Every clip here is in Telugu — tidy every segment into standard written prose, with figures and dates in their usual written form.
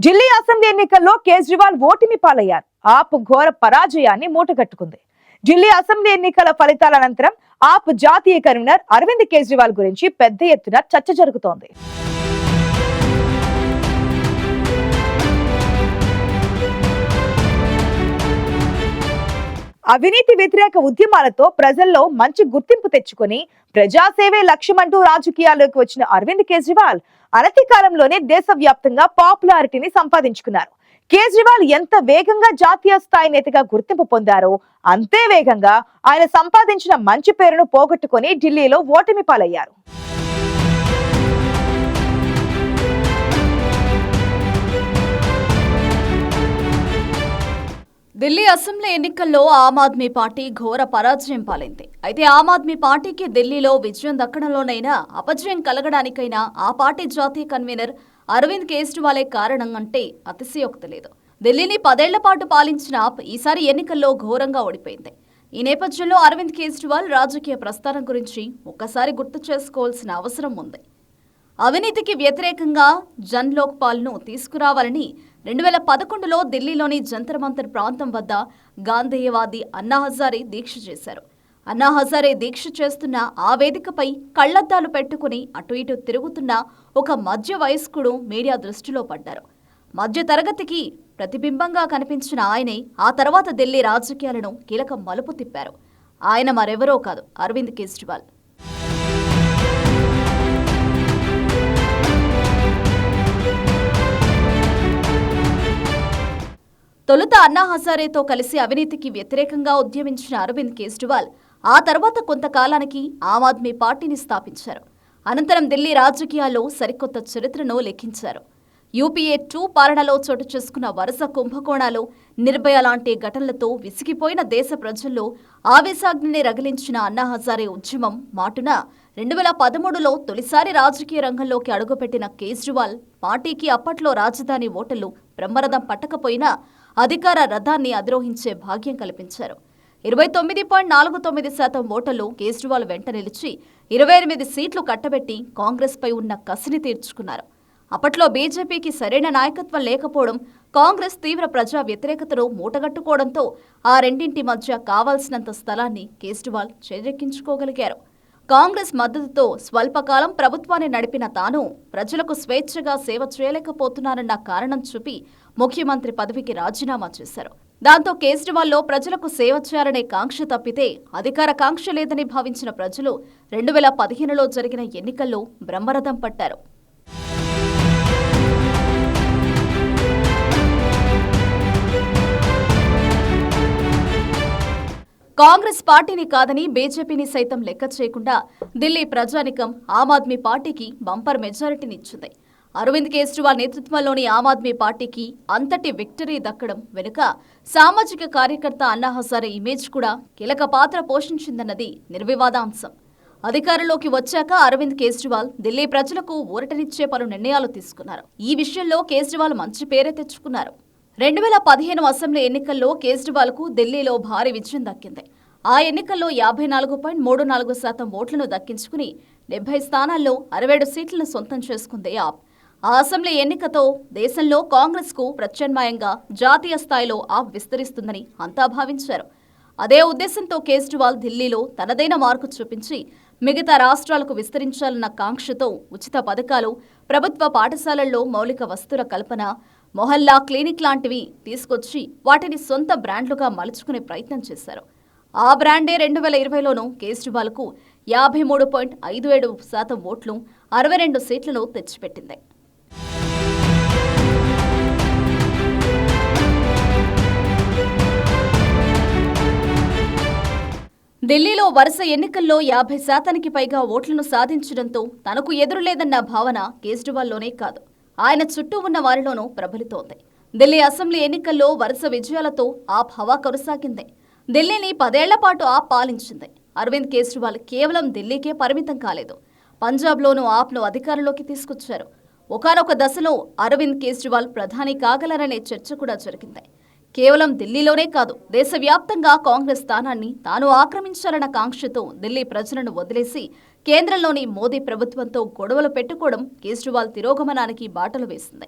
ఢిల్లీ అసెంబ్లీ ఎన్నికల్లో కేజ్రీవాల్ ఓటమి పాలయ్యారు. ఆప్ ఘోర పరాజయాన్ని మూటగట్టుకుంది. ఢిల్లీ అసెంబ్లీ ఎన్నికల ఫలితాల అనంతరం ఆప్ జాతీయ కన్వీనర్ అరవింద్ కేజ్రీవాల్ గురించి పెద్ద ఎత్తున చర్చ జరుగుతోంది. అవినీతి వ్యతిరేక ఉద్యమాలతో ప్రజల్లో మంచి గుర్తింపు తెచ్చుకుని ప్రజాసేవే లక్ష్యమంటూ రాజకీయాల్లోకి వచ్చిన అరవింద్ కేజ్రీవాల్ అనతి కాలంలోనే దేశవ్యాప్తంగా పాపులారిటీని సంపాదించుకున్నారు. కేజ్రీవాల్ ఎంత వేగంగా జాతీయ స్థాయి నేతగా గుర్తింపు పొందారో అంతే వేగంగా ఆయన సంపాదించిన మంచి పేరును పోగొట్టుకుని ఢిల్లీలో ఓటమి పాలయ్యారు. ఢిల్లీ అసెంబ్లీ ఎన్నికల్లో ఆమ్ ఆద్మీ పార్టీ ఘోర పరాజయం పాలైంది. అయితే ఆమ్ ఆద్మీ పార్టీకి ఢిల్లీలో విజయం దక్కడంలోనైనా అపజయం కలగడానికైనా ఆ పార్టీ జాతీయ కన్వీనర్ అరవింద్ కేజ్రీవాలే కారణం అంటే అతిశయోక్తి లేదు. ఢిల్లీని 10 ఏళ్ల పాటు పాలించిన ఆప్ ఈసారి ఎన్నికల్లో ఘోరంగా ఓడిపోయింది. ఈ నేపథ్యంలో అరవింద్ కేజ్రీవాల్ రాజకీయ ప్రస్థానం గురించి ఒక్కసారి గుర్తు చేసుకోవాల్సిన అవసరం ఉంది. అవినీతికి వ్యతిరేకంగా జన్ లోక్ పాల్ను తీసుకురావాలని 2011లో ఢిల్లీలోని జంతర్ మంతర్ ప్రాంతం వద్ద గాంధేయవాది అన్నా హజారే దీక్ష చేశారు. అన్నా హజారే దీక్ష చేస్తున్న ఆ వేదికపై కళ్లద్దాలు పెట్టుకుని అటు ఇటు తిరుగుతున్న ఒక మధ్య వయస్కుడు మీడియా దృష్టిలో పడ్డారు. మధ్య తరగతికి ప్రతిబింబంగా కనిపించిన ఆయనే ఆ తర్వాత ఢిల్లీ రాజకీయాలను కీలక మలుపు తిప్పారు. ఆయన మరెవరో కాదు, అరవింద్ కేజ్రీవాల్. తొలుత అన్నా హజారేతో కలిసి అవినీతికి వ్యతిరేకంగా ఉద్యమించిన అరవింద్ కేజ్రీవాల్ ఆ తర్వాత కొంతకాలానికి ఆమ్ ఆద్మీ పార్టీని స్థాపించారు. అనంతరం ఢిల్లీ రాజకీయాల్లో సరికొత్త చరిత్రను లెక్కించారు. యూపీఏ 2 పాలనలో చోటు చేసుకున్న వరుస కుంభకోణాలు, నిర్భయ లాంటి ఘటనలతో విసిగిపోయిన దేశ ప్రజల్లో ఆవేశాగ్నిని రగిలించిన అన్నా హజారే ఉద్యమం మాటున 2013లో తొలిసారి రాజకీయ రంగంలోకి అడుగుపెట్టిన కేజ్రీవాల్ పార్టీకి అప్పట్లో రాజధాని ఓటర్లు బ్రహ్మరథం పట్టకపోయినా అధికార రథాన్ని అధిరోహించే భాగ్యం కల్పించారు. 29.49% ఓటర్లు కేజ్రీవాల్ వెంట నిలిచి 28 సీట్లు కట్టబెట్టి కాంగ్రెస్పై ఉన్న కసిని తీర్చుకున్నారు. అప్పట్లో బీజేపీకి సరైన నాయకత్వం లేకపోవడం, కాంగ్రెస్ తీవ్ర ప్రజా వ్యతిరేకతను మూటగట్టుకోవడంతో ఆ రెండింటి మధ్య కావాల్సినంత స్థలాన్ని కేజ్రీవాల్ చేజెక్కించుకోగలిగారు. కాంగ్రెస్ మద్దతుతో స్వల్పకాలం ప్రభుత్వాన్ని నడిపిన తాను ప్రజలకు స్వేచ్ఛగా సేవ చేయలేకపోతున్నానన్న కారణం చూపి ముఖ్యమంత్రి పదవికి రాజీనామా చేశారు. దాంతో కేజ్రీవాల్లో ప్రజలకు సేవ చేయాలనే కాంక్ష తప్పితే అధికార కాంక్ష లేదని భావించిన ప్రజలు 2015లో జరిగిన ఎన్నికల్లో బ్రహ్మరథం పట్టారు. కాంగ్రెస్ పార్టీని కాదని బీజేపీని సైతం లెక్క చేయకుండా ఢిల్లీ ప్రజానికం ఆమ్ ఆద్మీ పార్టీకి బంపర్ మెజారిటీనిచ్చింది. అరవింద్ కేజ్రీవాల్ నేతృత్వంలోని ఆమ్ ఆద్మీ పార్టీకి అంతటి విక్టరీ దక్కడం వెనుక సామాజిక కార్యకర్త అన్నా హజారే ఇమేజ్ కూడా కీలక పాత్ర పోషించిందన్నది నిర్వివాదాంశం. అధికారంలోకి వచ్చాక అరవింద్ కేజ్రీవాల్ ఢిల్లీ ప్రజలకు ఊరటనిచ్చే పలు నిర్ణయాలు తీసుకున్నారు. ఈ విషయంలో కేజ్రీవాల్ మంచి పేరే తెచ్చుకున్నారు. 2015 అసెంబ్లీ ఎన్నికల్లో కేజ్రీవాల్కు ఢిల్లీలో భారీ విజయం దక్కింది. ఆ ఎన్నికల్లో 54.34% ఓట్లను దక్కించుకుని 70 స్థానాల్లో 67 సీట్లను సొంతం చేసుకుంది ఆప్. ఆ అసెంబ్లీ ఎన్నికతో దేశంలో కాంగ్రెస్కు ప్రత్యామ్నాయంగా జాతీయ స్థాయిలో ఆప్ విస్తరిస్తుందని అంతా భావించారు. అదే ఉద్దేశంతో కేజ్రీవాల్ ఢిల్లీలో తనదైన మార్కు చూపించి మిగతా రాష్ట్రాలకు విస్తరించాలన్న కాంక్షతో ఉచిత పథకాలు, ప్రభుత్వ పాఠశాలల్లో మౌలిక వస్తువుల కల్పన, మొహల్లా క్లినిక్ లాంటివి తీసుకొచ్చి వాటిని సొంత బ్రాండ్లుగా మలుచుకునే ప్రయత్నం చేశారు. ఆ బ్రాండే 2020లోనూ కేజ్రీవాల్కు 53.57% ఓట్లు, 62 సీట్లను తెచ్చిపెట్టింది. ఢిల్లీలో వరుస ఎన్నికల్లో 50%కి పైగా ఓట్లను సాధించడంతో తనకు ఎదురులేదన్న భావన కేజ్రీవాల్లోనే కాదు, ఆయన చుట్టూ ఉన్న వారిలోనూ ప్రబలుతోంది. ఢిల్లీ అసెంబ్లీ ఎన్నికల్లో వరుస విజయాలతో ఆప్ హవా కొనసాగింది. ఢిల్లీని 10 ఏళ్ల పాటు ఆప్ పాలించింది. అరవింద్ కేజ్రీవాల్ కేవలం ఢిల్లీకే పరిమితం కాలేదు, పంజాబ్లోనూ ఆప్ను అధికారంలోకి తీసుకొచ్చారు. ఒకానొక దశలో అరవింద్ కేజ్రీవాల్ ప్రధాని కాగలరనే చర్చ కూడా జరిగింది. కేవలం ఢిల్లీలోనే కాదు, దేశవ్యాప్తంగా కాంగ్రెస్ స్థానాన్ని తాను ఆక్రమించాలన్న కాంక్షతో ఢిల్లీ ప్రజలను వదిలేసి కేంద్రంలోని మోదీ ప్రభుత్వంతో గొడవలు పెట్టుకోవడం కేజ్రీవాల్ తిరోగమనానికి బాటలు వేసింది.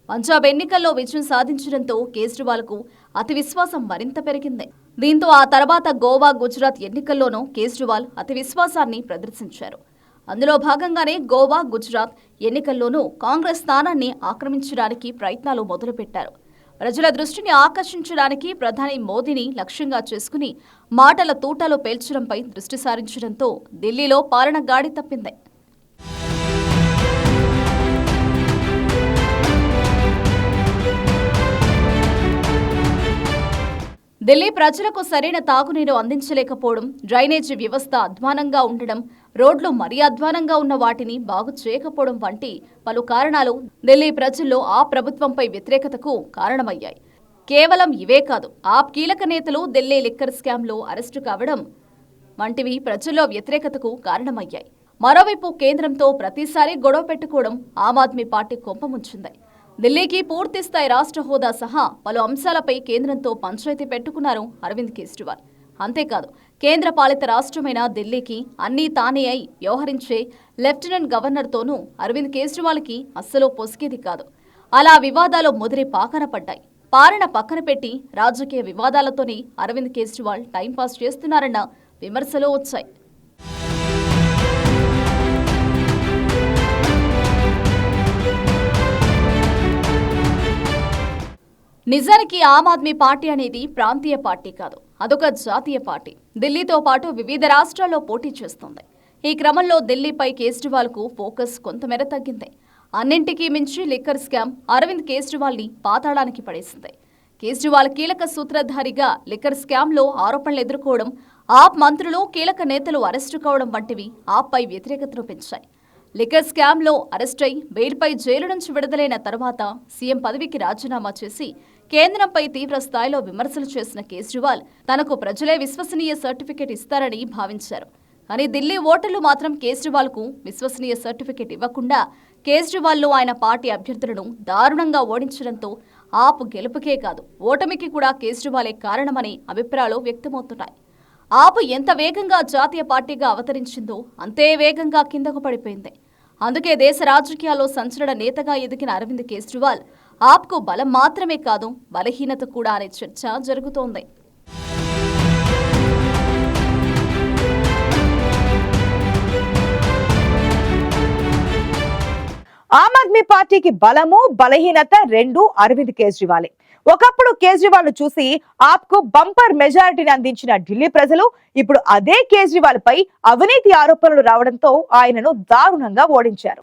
పంజాబ్ ఎన్నికల్లో విజయం సాధించడంతో కేజ్రీవాల్కు అతి విశ్వాసం మరింత పెరిగింది. దీంతో ఆ తర్వాత గోవా, గుజరాత్ ఎన్నికల్లోనూ కేజ్రీవాల్ అతి విశ్వాసాన్ని ప్రదర్శించారు. అందులో భాగంగానే గోవా, గుజరాత్ ఎన్నికల్లోనూ కాంగ్రెస్ స్థానాన్ని ఆక్రమించడానికి ప్రయత్నాలు మొదలుపెట్టారు. ప్రజల దృష్టిని ఆకర్షించడానికి ప్రధాని మోదీని లక్ష్యంగా చేసుకుని మాటల తూటాలు పేల్చడంపై దృష్టి సారించడంతో ఢిల్లీలో పాలన గాడి తప్పింది. ఢిల్లీ ప్రజలకు సరైన తాగునీరు అందించలేకపోవడం, డ్రైనేజీ వ్యవస్థ అధ్వానంగా ఉండడం, రోడ్లు మరీ అధ్వానంగా ఉన్న వాటిని బాగు చేయకపోవడం వంటి పలు కారణాలు ఢిల్లీ ప్రజల్లో ఆ ప్రభుత్వంపై వ్యతిరేకతకు కారణమయ్యాయి. కేవలం ఇవే కాదు, ఆప్ కీలక నేతలు ఢిల్లీ లిక్కర్ స్కామ్లో అరెస్టు కావడం వంటివి ప్రజల్లో వ్యతిరేకతకు కారణమయ్యాయి. మరోవైపు కేంద్రంతో ప్రతిసారి గొడవ పెట్టుకోవడం ఆమ్ ఆద్మీ పార్టీ కొంపముంచింది. ఢిల్లీకి పూర్తిస్థాయి రాష్ట్ర హోదా సహా పలు అంశాలపై కేంద్రంతో పంచాయతీ పెట్టుకున్నారు అరవింద్ కేజ్రీవాల్. అంతేకాదు, కేంద్ర పాలిత రాష్ట్రమైన ఢిల్లీకి అన్నీ తానే అయి వ్యవహరించే లెఫ్టినెంట్ గవర్నర్తోనూ అరవింద్ కేజ్రీవాల్కి అస్సలు పొసిగేది కాదు. అలా వివాదాలు ముదిరి పాకన పడ్డాయి. పాలన పక్కన పెట్టి రాజకీయ వివాదాలతోనే అరవింద్ కేజ్రీవాల్ టైంపాస్ చేస్తున్నారన్న విమర్శలు వచ్చాయి. నిజానికి ఆమ్ ఆద్మీ పార్టీ అనేది ప్రాంతీయ పార్టీ కాదు, అదొక జాతీయ పార్టీ. ఢిల్లీతో పాటు వివిధ రాష్ట్రాల్లో పోటీ చేస్తుంది. ఈ క్రమంలో ఢిల్లీపై కేజ్రీవాల్కు ఫోకస్ కొంతమేర తగ్గింది. అన్నింటికీ మించి లిక్కర్ స్కామ్ అరవింద్ కేజ్రీవాల్ని పాతాళానికి పడేసింది. కేజ్రీవాల్ కీలక సూత్రధారిగా లిక్కర్ స్కామ్లో ఆరోపణలు ఎదుర్కోవడం, ఆప్ మంత్రులు, కీలక నేతలు అరెస్టు కావడం వంటివి ఆప్పై వ్యతిరేకతను పెంచాయి. లిక్కర్ స్కామ్లో అరెస్టై బెయిల్పై జైలు నుంచి విడుదలైన తర్వాత సీఎం పదవికి రాజీనామా చేసి కేంద్రంపై తీవ్ర స్థాయిలో విమర్శలు చేసిన కేజ్రీవాల్ తనకు ప్రజలే విశ్వసనీయ సర్టిఫికెట్ ఇస్తారని భావించారు. కానీ ఢిల్లీ ఓటర్లు మాత్రం కేజ్రీవాల్కు విశ్వసనీయ సర్టిఫికెట్ ఇవ్వకుండా కేజ్రీవాల్ను ఆయన పార్టీ అభ్యర్థులను దారుణంగా ఓడించడంతో ఆప్ గెలుపుకే కాదు, ఓటమికి కూడా కేజ్రీవాలే కారణమనే అభిప్రాయాలు వ్యక్తమవుతున్నాయి. ఆప్ ఎంత వేగంగా జాతీయ పార్టీగా అవతరించిందో అంతే వేగంగా కిందకు పడిపోయింది. అందుకే దేశ రాజకీయాల్లో సంచలన నేతగా ఎదిగిన అరవింద్ కేజ్రీవాల్ ఆప్కు బలం మాత్రమే కాదు, బలహీనత కూడా అనే చర్చ జరుగుతోంది. ఆమ్ ఆద్మీ పార్టీకి బలము, బలహీనత రెండు అరవింద్ కేజ్రీవాలే. ఒకప్పుడు కేజ్రీవాల్ చూసి ఆప్ కు బంపర్ మెజారిటీని అందించిన ఢిల్లీ ప్రజలు ఇప్పుడు అదే కేజ్రీవాల్ పై అవినీతి ఆరోపణలు రావడంతో ఆయనను దారుణంగా ఓడించారు.